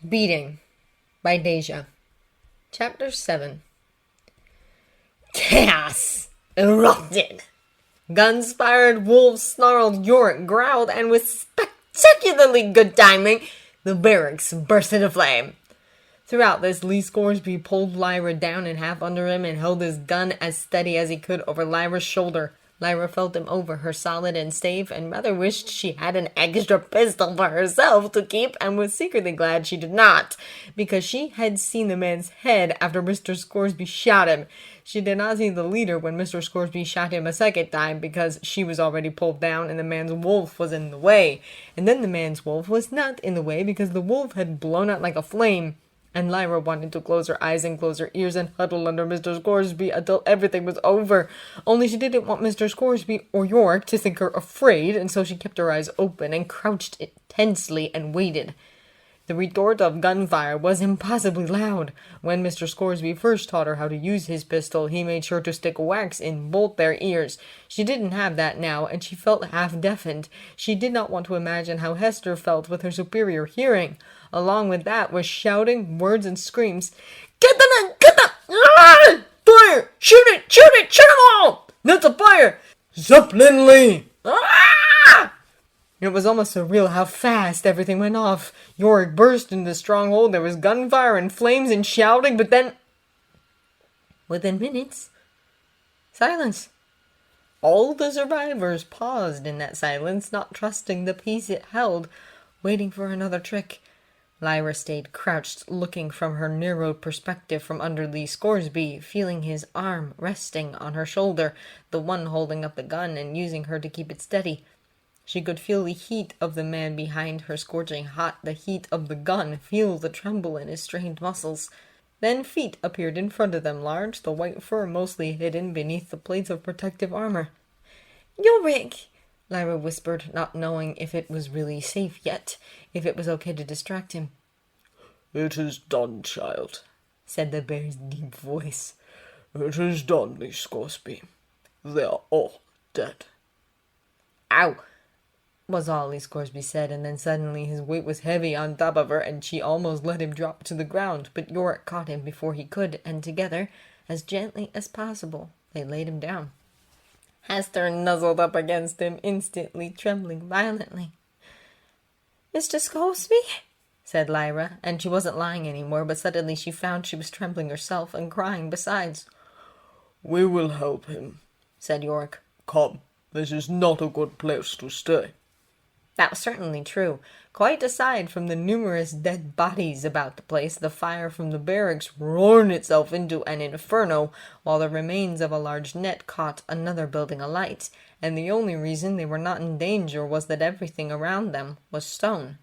Beating by Deja. Chapter 7. Chaos erupted. Guns fired, wolves snarled, Iorek growled, and with spectacularly good timing, the barracks burst into flame. Throughout this, Scoresby pulled Lyra down in half under him and held his gun as steady as he could over Lyra's shoulder. Lyra felt him over her solid and safe, and rather wished she had an extra pistol for herself to keep, and was secretly glad she did not, because she had seen the man's head after Mr. Scoresby shot him. She did not see the leader when Mr. Scoresby shot him a second time, because she was already pulled down and the man's wolf was in the way. And then the man's wolf was not in the way because the wolf had blown out like a flame. And Lyra wanted to close her eyes and close her ears and huddle under Mr. Scoresby until everything was over. Only she didn't want Mr. Scoresby or Iorek to think her afraid, and so she kept her eyes open and crouched tensely and waited. The retort of gunfire was impossibly loud. When Mr. Scoresby first taught her how to use his pistol, he made sure to stick wax in both their ears. She didn't have that now, and she felt half-deafened. She did not want to imagine how Hester felt with her superior hearing. Along with that was shouting, words, and screams. "Get them in! Get them! Ah! Fire! Shoot it! Shoot it! Shoot them all! That's a fire! Zeppelin Lee! Ah!" It was almost surreal how fast everything went off. Iorek burst into the stronghold. There was gunfire and flames and shouting, but then, within minutes, silence. All the survivors paused in that silence, not trusting the peace it held, waiting for another trick. Lyra stayed crouched, looking from her narrowed perspective from under Scoresby, feeling his arm resting on her shoulder, the one holding up the gun and using her to keep it steady. She could feel the heat of the man behind her scorching hot, the heat of the gun, feel the tremble in his strained muscles. Then feet appeared in front of them, large, the white fur mostly hidden beneath the plates of protective armor. "Iorek!" Lyra whispered, not knowing if it was really safe yet, if it was okay to distract him. "It is done, child," said the bear's deep voice. "It is done, Miss Scoresby. They are all dead." "Ow!" was all Scoresby said, and then suddenly his weight was heavy on top of her, and she almost let him drop to the ground, but Iorek caught him before he could, and together, as gently as possible, they laid him down. Hester nuzzled up against him, instantly trembling violently. "Mr. Scoresby?" said Lyra, and she wasn't lying anymore, but suddenly she found she was trembling herself and crying besides. "We will help him," said Iorek. "Come, this is not a good place to stay." That was certainly true. Quite aside from the numerous dead bodies about the place, the fire from the barracks roared itself into an inferno, while the remains of a large net caught another building alight, and the only reason they were not in danger was that everything around them was stone.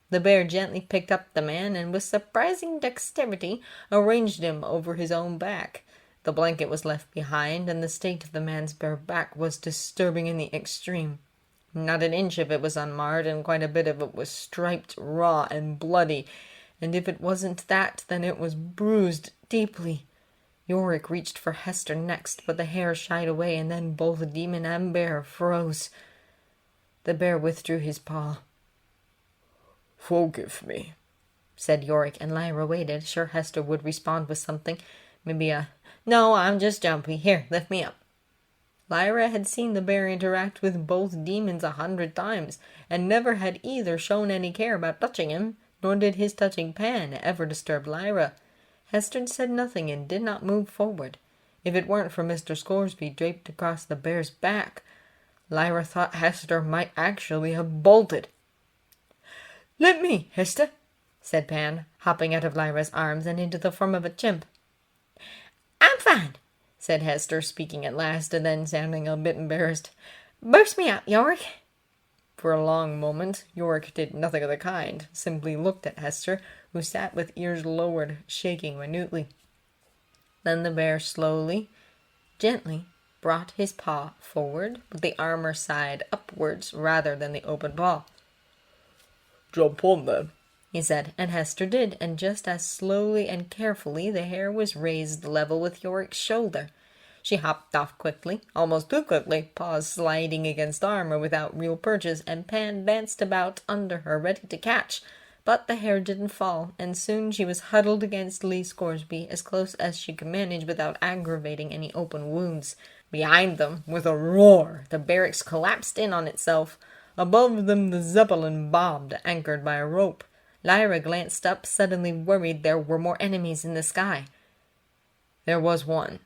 The bear gently picked up the man, and with surprising dexterity arranged him over his own back. The blanket was left behind, and the state of the man's bare back was disturbing in the extreme. Not an inch of it was unmarred, and quite a bit of it was striped, raw, and bloody, and if it wasn't that, then it was bruised deeply. Iorek reached for Hester next, but the hair shied away, and then both demon and bear froze. The bear withdrew his paw. "Forgive me," said Iorek, and Lyra waited, sure Hester would respond with something. Maybe "No, I'm just jumpy. Here, lift me up." Lyra had seen the bear interact with both demons 100 times, and never had either shown any care about touching him, nor did his touching Pan ever disturb Lyra. Hester said nothing and did not move forward. If it weren't for Mr. Scoresby draped across the bear's back, Lyra thought Hester might actually have bolted. "Let me, Hester," said Pan, hopping out of Lyra's arms and into the form of a chimp. "I'm fine," said Hester, speaking at last, and then sounding a bit embarrassed. "Burst me out, Iorek." For a long moment, Iorek did nothing of the kind, simply looked at Hester, who sat with ears lowered, shaking minutely. Then the bear slowly, gently, brought his paw forward, with the armor side upwards rather than the open paw. "Jump on, then," he said, and Hester did, and just as slowly and carefully the hair was raised level with Iorek's shoulder. She hopped off quickly, almost too quickly, paws sliding against armor without real purchase, and Pan danced about under her, ready to catch. But the hair didn't fall, and soon she was huddled against Lee Scoresby as close as she could manage without aggravating any open wounds. Behind them, with a roar, the barracks collapsed in on itself. Above them the Zeppelin bobbed, anchored by a rope. Lyra glanced up, suddenly worried there were more enemies in the sky. There was one.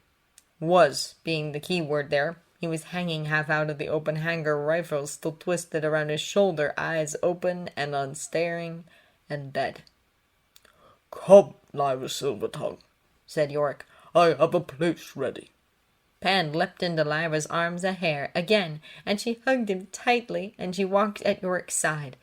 Was being the key word there. He was hanging half out of the open hangar, rifles still twisted around his shoulder, eyes open and unstaring and dead. "Come, Lyra Silvertongue," said Iorek. "I have a place ready." Pan leapt into Lyra's arms a hare again, and she hugged him tightly, and she walked at Iorek's side.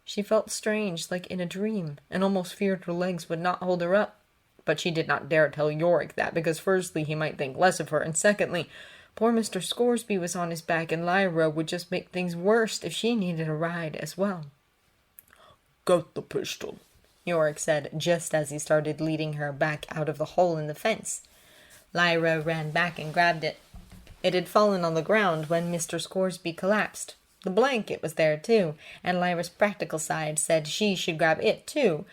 She felt strange, like in a dream, and almost feared her legs would not hold her up. But she did not dare tell Iorek that, because firstly he might think less of her, and secondly, poor Mr. Scoresby was on his back, and Lyra would just make things worse if she needed a ride as well. "Get the pistol," Iorek said, just as he started leading her back out of the hole in the fence. Lyra ran back and grabbed it. It had fallen on the ground when Mr. Scoresby collapsed. The blanket was there, too, and Lyra's practical side said she should grab it, too.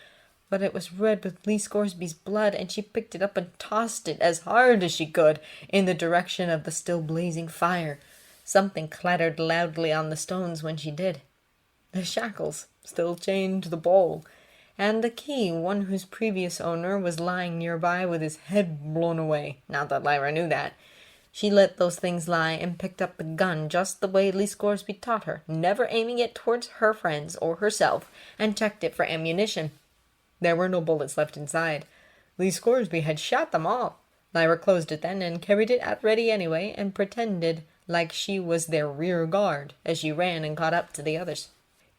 But it was red with Lee Scoresby's blood, and she picked it up and tossed it as hard as she could in the direction of the still blazing fire. Something clattered loudly on the stones when she did. The shackles still chained to the bowl, and the key, one whose previous owner was lying nearby with his head blown away. Not that Lyra knew that. She let those things lie and picked up the gun just the way Lee Scoresby taught her, never aiming it towards her friends or herself, and checked it for ammunition. There were no bullets left inside. Lee Scoresby had shot them all. Lyra closed it then and carried it at ready anyway, and pretended like she was their rear guard as she ran and caught up to the others.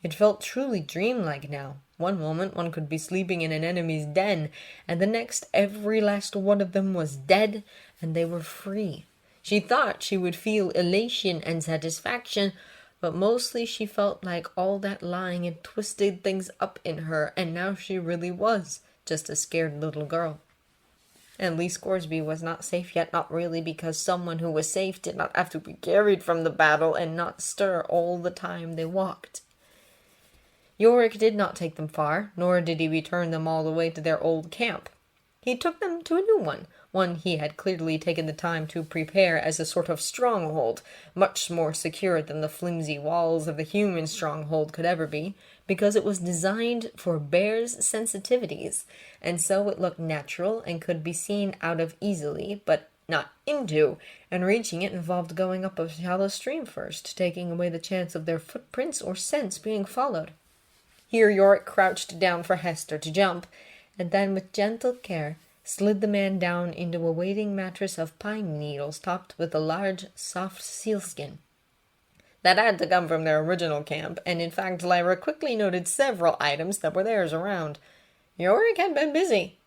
It felt truly dreamlike now. One moment one could be sleeping in an enemy's den, and the next every last one of them was dead, and they were free. She thought she would feel elation and satisfaction, but mostly she felt like all that lying had twisted things up in her, and now she really was just a scared little girl. And Lee Scoresby was not safe yet, not really, because someone who was safe did not have to be carried from the battle and not stir all the time they walked. Iorek did not take them far, nor did he return them all the way to their old camp. He took them to a new one he had clearly taken the time to prepare as a sort of stronghold, much more secure than the flimsy walls of the human stronghold could ever be, because it was designed for bears' sensitivities, and so it looked natural and could be seen out of easily, but not into, and reaching it involved going up a shallow stream first, taking away the chance of their footprints or scents being followed. Here Iorek crouched down for Hester to jump, and then with gentle care slid the man down into a waiting mattress of pine needles topped with a large, soft sealskin. That had to come from their original camp, and in fact Lyra quickly noted several items that were theirs around. Iorek had been busy.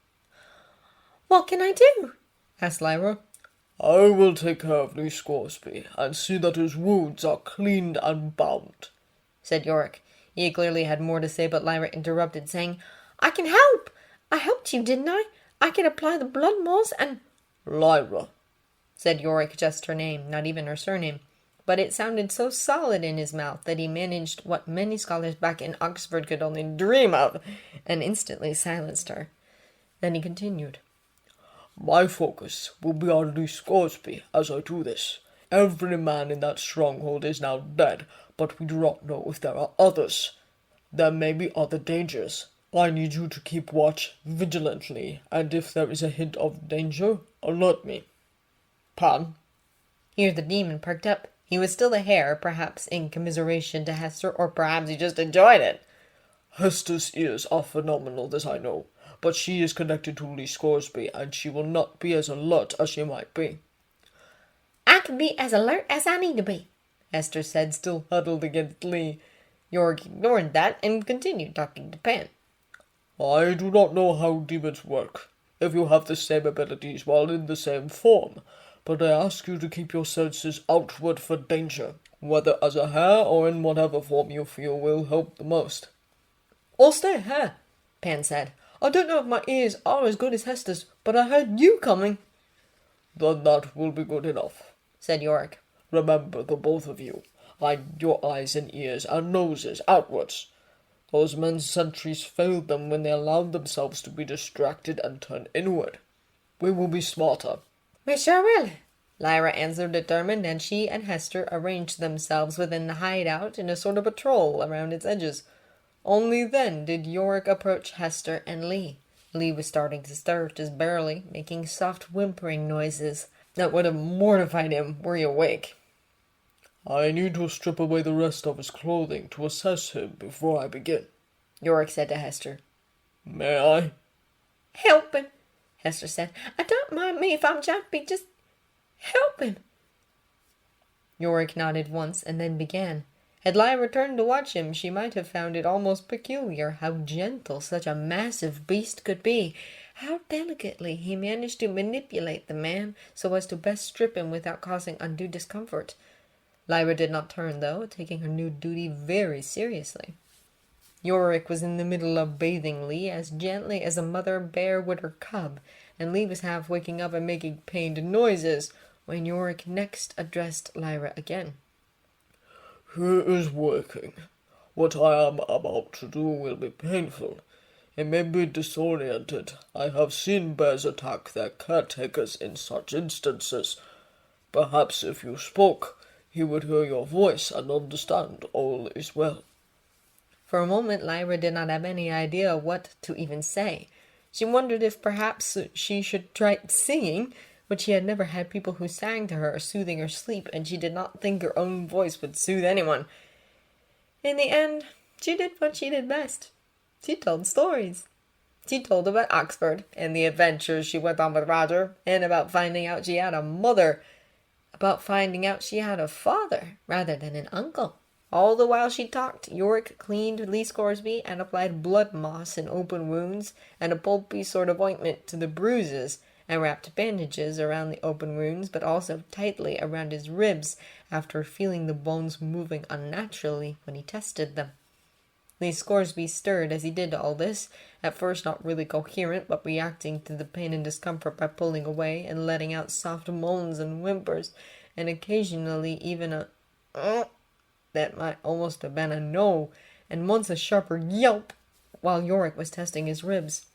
"What can I do?" asked Lyra. "I will take care of Lee Scoresby and see that his wounds are cleaned and bound," said Iorek. He clearly had more to say, but Lyra interrupted, saying, "I can help! I helped you, didn't I? I can apply the blood moss and—" "Lyra," said Iorek, just her name, not even her surname. But it sounded so solid in his mouth that he managed what many scholars back in Oxford could only dream of, and instantly silenced her. Then he continued, "My focus will be on Lee Scoresby as I do this. Every man in that stronghold is now dead, but we do not know if there are others. There may be other dangers. I need you to keep watch vigilantly, and if there is a hint of danger, alert me. Pan?" Here the demon perked up. He was still a hare, perhaps in commiseration to Hester, or perhaps he just enjoyed it. "Hester's ears are phenomenal, this I know, but she is connected to Lee Scoresby, and she will not be as alert as she might be." "I can be as alert as I need to be," Hester said, still huddled against Lee. Iorek ignored that and continued talking to Pan. "I do not know how demons work, if you have the same abilities while in the same form, but I ask you to keep your senses outward for danger, whether as a hare or in whatever form you feel will help the most." "I'll stay a hare," Pan said. "I don't know if my ears are as good as Hester's, but I heard you coming." "Then that will be good enough," said Iorek. "Remember, the both of you, line your eyes and ears and noses outwards. Those men's sentries failed them when they allowed themselves to be distracted and turn inward. We will be smarter. We sure will, Lyra answered determined, and she and Hester arranged themselves within the hideout in a sort of patrol around its edges. Only then did Iorek approach Hester and Lee. Lee was starting to stir, just barely, making soft whimpering noises that would have mortified him were he awake. I need to strip away the rest of his clothing to assess him before I begin, Iorek said to Hester. May I? Helping, Hester said. I don't mind me if I'm jumpy, just helping. Iorek nodded once and then began. Had Lyra turned to watch him, she might have found it almost peculiar how gentle such a massive beast could be, how delicately he managed to manipulate the man so as to best strip him without causing undue discomfort. Lyra did not turn, though, taking her new duty very seriously. Iorek was in the middle of bathing Lee as gently as a mother bear would her cub, and Lee was half waking up and making pained noises when Iorek next addressed Lyra again. He is working. What I am about to do will be painful. He may be disoriented. I have seen bears attack their caretakers in such instances. Perhaps if you spoke, he would hear your voice and understand all is well. For a moment Lyra did not have any idea what to even say. She wondered if perhaps she should try singing, but she had never had people who sang to her, soothing her sleep, and she did not think her own voice would soothe anyone. In the end, she did what she did best. She told stories. She told about Oxford, and the adventures she went on with Roger, and about finding out she had a mother, about finding out she had a father rather than an uncle. All the while she talked, Iorek cleaned Lee Scoresby and applied blood moss in open wounds and a pulpy sort of ointment to the bruises, and wrapped bandages around the open wounds, but also tightly around his ribs after feeling the bones moving unnaturally when he tested them. Lee Scoresby stirred as he did all this, at first not really coherent, but reacting to the pain and discomfort by pulling away and letting out soft moans and whimpers, and occasionally even a that might almost have been a no, and once a sharper yelp, while Iorek was testing his ribs.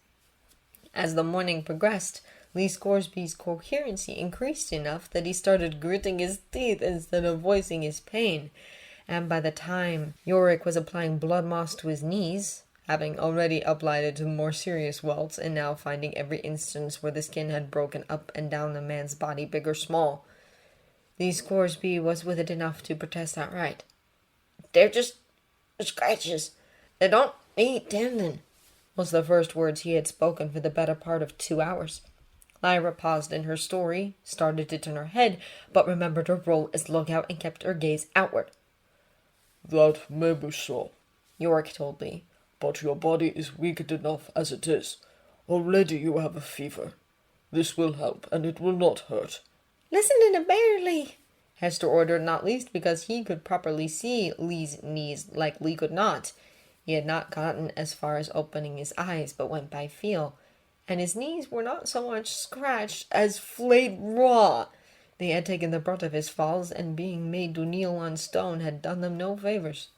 As the morning progressed, Lee Scoresby's coherency increased enough that he started gritting his teeth instead of voicing his pain, and by the time Iorek was applying blood moss to his knees, having already applied it to more serious welts, and now finding every instance where the skin had broken up and down the man's body, big or small, Lee Scoresby was with it enough to protest outright. "They're just scratches. They don't need tending," was the first words he had spoken for the better part of 2 hours. Lyra paused in her story, started to turn her head, but remembered her role as lookout and kept her gaze outward. That may be so, Iorek told Lee. But your body is weakened enough as it is. Already you have a fever. This will help, and it will not hurt. Listen to the bear, Lee, Hester ordered, not least because he could properly see Lee's knees like Lee could not. He had not gotten as far as opening his eyes, but went by feel, and his knees were not so much scratched as flayed raw. They had taken the brunt of his falls, and being made to kneel on stone had done them no favors.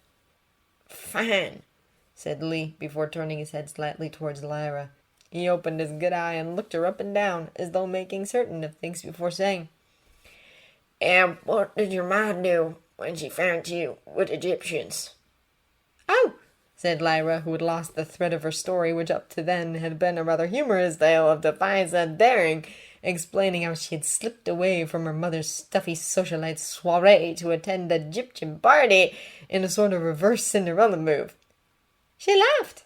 "Fine," said Lee, before turning his head slightly towards Lyra. He opened his good eye and looked her up and down, as though making certain of things before saying, "And what did your ma do when she found you with Egyptians?" "Oh," said Lyra, who had lost the thread of her story, which up to then had been a rather humorous tale of defiance and daring, explaining how she had slipped away from her mother's stuffy socialite soiree to attend an Egyptian party in a sort of reverse Cinderella move. "She laughed."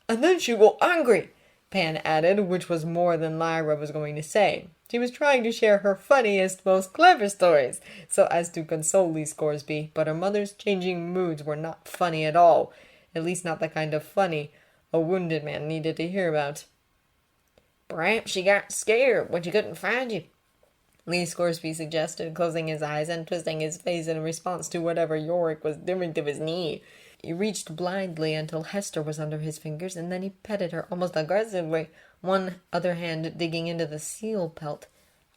"And then she got angry," Pan added, which was more than Lyra was going to say. She was trying to share her funniest, most clever stories, so as to console Lee Scoresby, but her mother's changing moods were not funny at all, at least not the kind of funny a wounded man needed to hear about. "Perhaps she got scared when she couldn't find you," Lee Scoresby suggested, closing his eyes and twisting his face in response to whatever Iorek was doing to his knee. He reached blindly until Hester was under his fingers, and then he petted her almost aggressively, one other hand digging into the seal pelt.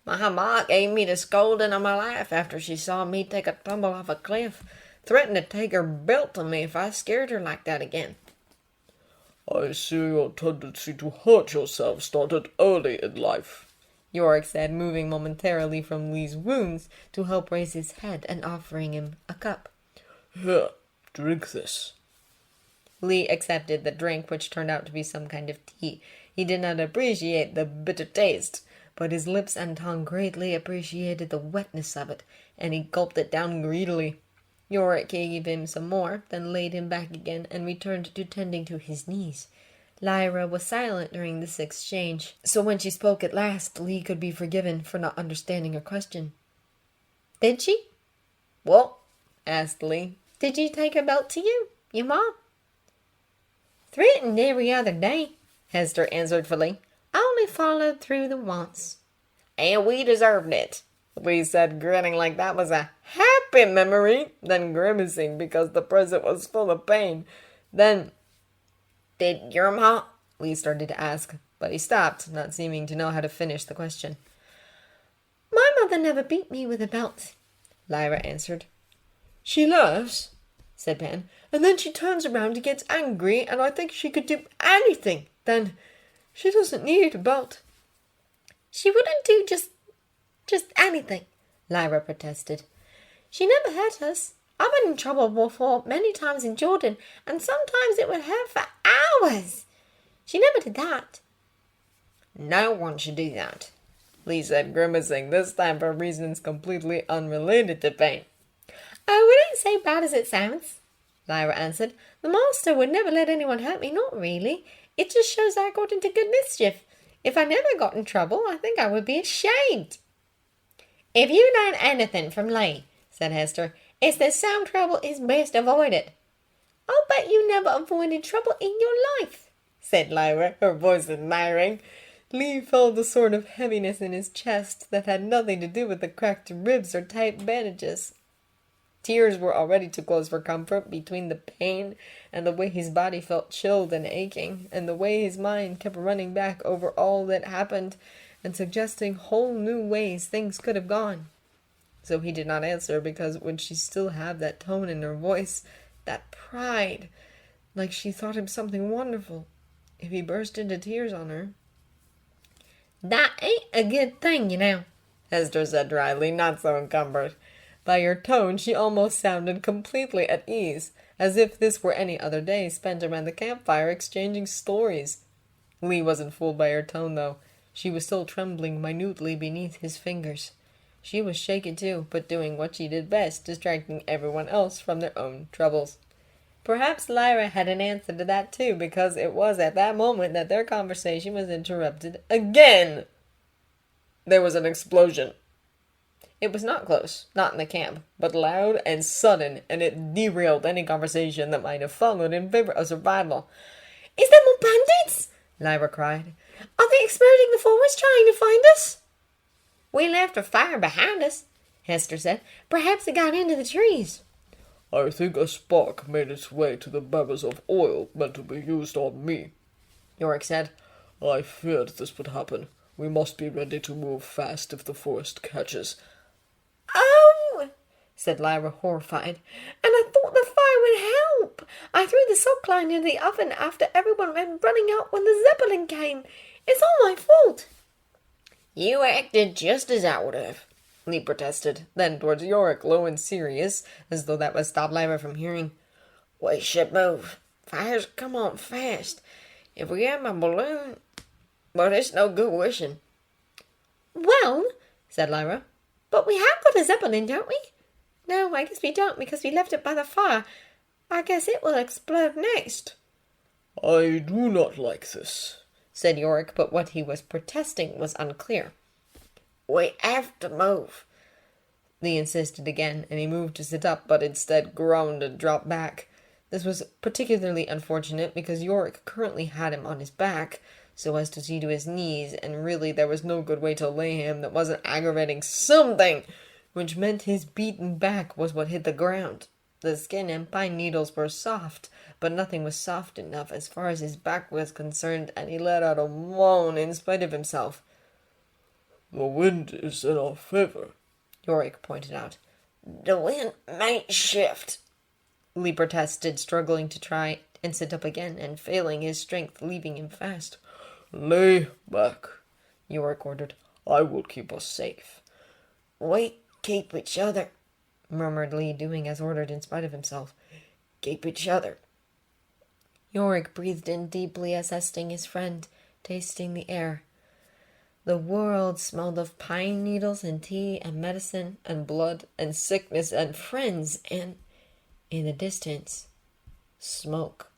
"My ma gave me the scolding of my life after she saw me take a tumble off a cliff. Threatened to take her belt to me if I scared her like that again." I see your tendency to hurt yourself started early in life. Iorek said, moving momentarily from Lee's wounds to help raise his head and offering him a cup. Here, drink this. Lee accepted the drink, which turned out to be some kind of tea. He did not appreciate the bitter taste, but his lips and tongue greatly appreciated the wetness of it, and he gulped it down greedily. Iorek gave him some more, then laid him back again and returned to tending to his knees. Lyra was silent during this exchange, so when she spoke at last, Lee could be forgiven for not understanding her question. "Did she?" "What?" asked Lee. "Did you take her belt to you, your mom?" "Threatened every other day," Hester answered for Lee. "I only followed through the once." "And we deserved it," Lee said, grinning like that was a happy memory, then grimacing because the present was full of pain. Then, "Did your ma—" Lee started to ask, but he stopped, not seeming to know how to finish the question. "My mother never beat me with a belt," Lyra answered. She laughs, said Pan, and then she turns around and gets angry, and I think she could do anything. Then she doesn't need a belt." "She wouldn't do just anything," Lyra protested. "She never hurt us. I've been in trouble before many times in Jordan, and sometimes it would hurt for hours. She never did that." "No one should do that," Lee said, grimacing, this time for reasons completely unrelated to pain. "Oh, it ain't so bad as it sounds," Lyra answered. "The master would never let anyone hurt me, not really. It just shows I got into good mischief. If I never got in trouble, I think I would be ashamed." "If you learn anything from Lee," said Hester, "it's that some trouble is best avoided." "I'll bet you never avoided trouble in your life," said Lyra, her voice admiring. Lee felt a sort of heaviness in his chest that had nothing to do with the cracked ribs or tight bandages. Tears were already too close for comfort between the pain and the way his body felt chilled and aching, and the way his mind kept running back over all that happened and suggesting whole new ways things could have gone. So he did not answer, because would she still have that tone in her voice, that pride, like she thought him something wonderful, if he burst into tears on her? "That ain't a good thing, you know," Hester said dryly, not so encumbered. By her tone, she almost sounded completely at ease, as if this were any other day spent around the campfire exchanging stories. Lee wasn't fooled by her tone, though. She was still trembling minutely beneath his fingers. She was shaken too, but doing what she did best, distracting everyone else from their own troubles. Perhaps Lyra had an answer to that too, because it was at that moment that their conversation was interrupted again. There was an explosion. It was not close, not in the camp, but loud and sudden, and it derailed any conversation that might have followed in favor of survival. "Is there more bandits?" Lyra cried. "Are they exploding the forest trying to find us?" "We left a fire behind us," Hester said. "Perhaps it got into the trees." "I think a spark made its way to the barrels of oil meant to be used on me," Iorek said. "I feared this would happen. We must be ready to move fast if the forest catches." "Oh!" said Lyra, horrified. "And I thought the fire would help. I threw the sock line into the oven after everyone went running out when the Zeppelin came. It's all my fault." "You acted just as I would have," Lee protested, then towards Iorek, low and serious, as though that would stop Lyra from hearing. "We should move. Fires come on fast. If we had my balloon... But it's no good wishing." "Well," said Lyra, "but we have got a Zeppelin, don't we?" "No, I guess we don't, because we left it by the fire. I guess it will explode next." "I do not like this," said Iorek, but what he was protesting was unclear. "We have to move," Lee insisted again, and he moved to sit up, but instead groaned and dropped back. This was particularly unfortunate, because Iorek currently had him on his back, so as to see to his knees, and really there was no good way to lay him that wasn't aggravating something, which meant his beaten back was what hit the ground. The skin and pine needles were soft, but nothing was soft enough as far as his back was concerned, and he let out a moan in spite of himself. "The wind is in our favor," Iorek pointed out. "The wind might shift," Lee protested, struggling to try and sit up again, and failing his strength, leaving him fast. Lay back, Iorek ordered. I will keep us safe. We keep each other, murmured Lee, doing as ordered in spite of himself. Keep each other. Iorek breathed in deeply, assessing his friend, tasting the air. The world smelled of pine needles and tea and medicine and blood and sickness and friends and, in the distance, smoke.